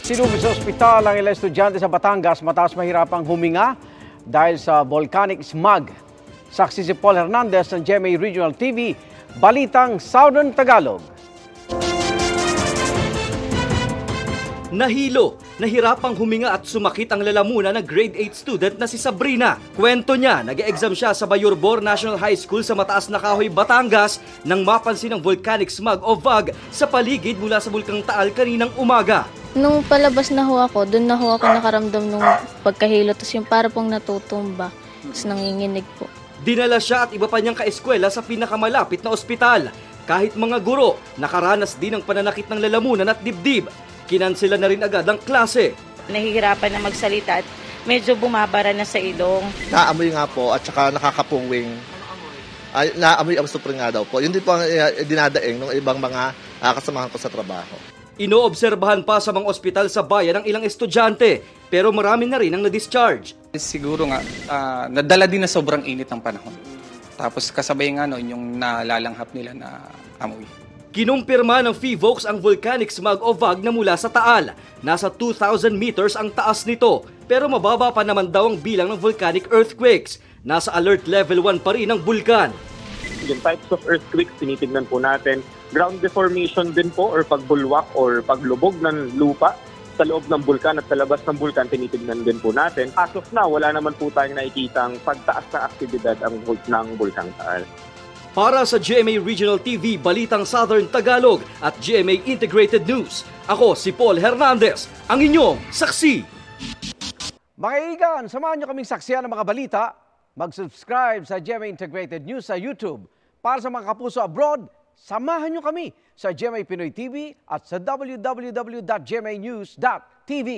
Sinugod sa ospital ang ilang estudyante sa Batangas matapos mahirapang huminga dahil sa volcanic smog. Saksi si Paul Hernandez ng GMA Regional TV, Balitang Southern Tagalog. Nahilo, nahirapang huminga at sumakit ang lalamunan ng grade 8 student na si Sabrina. Kwento niya, nag-e-exam siya sa Bayorbor National High School sa Mataas na Kahoy, Batangas nang mapansin ang volcanic smog o VOG sa paligid mula sa Bulkang Taal kaninang umaga. Nung palabas na ho ako, doon na ho ako nakaramdam nung pagkahilo. Tapos yung para pong natutumba, tapos nanginginig po. Dinala siya at iba pa niyang kaeskwela sa pinakamalapit na ospital. Kahit mga guro, nakaranas din ng pananakit ng lalamunan at dibdib. Kinansela na rin agad ang klase. Nahihirapan na magsalita at medyo bumabara na sa ilong. Naamoy nga po at saka nakakapungwing. Naamoy ang supring nga daw po. Yun din po ang dinadaing ng ibang mga kasamahan ko sa trabaho. Inoobserbahan pa sa mga ospital sa bayan ang ilang estudyante, pero marami na rin ang na-discharge. Siguro nga, nadala din na sobrang init ng panahon. Tapos kasabay nga yung nalalanghap nila na amoy. Kinumpirma ng PHIVOLCS ang volcanic smog o VOG na mula sa Taal. Nasa 2,000 meters ang taas nito, pero mababa pa naman daw ang bilang ng volcanic earthquakes. Nasa alert level 1 pa rin ang bulkan. Yung types of earthquakes, tinitignan po natin. Ground deformation din po or pagbulwak or paglubog ng lupa sa loob ng bulkan at sa labas ng bulkan, tinitignan din po natin. As of now, wala naman po tayong nakikitang pagtaas ng aktibidad ng Bulkang Taal. Para sa GMA Regional TV, Balitang Southern Tagalog at GMA Integrated News, ako si Paul Hernandez, ang inyong saksi. Mga igan, samahan nyo kaming saksiyan ng mga balita. Mag-subscribe sa GMA Integrated News sa YouTube. Para sa mga kapuso abroad, samahan nyo kami sa GMA Pinoy TV at sa www.gmanews.tv.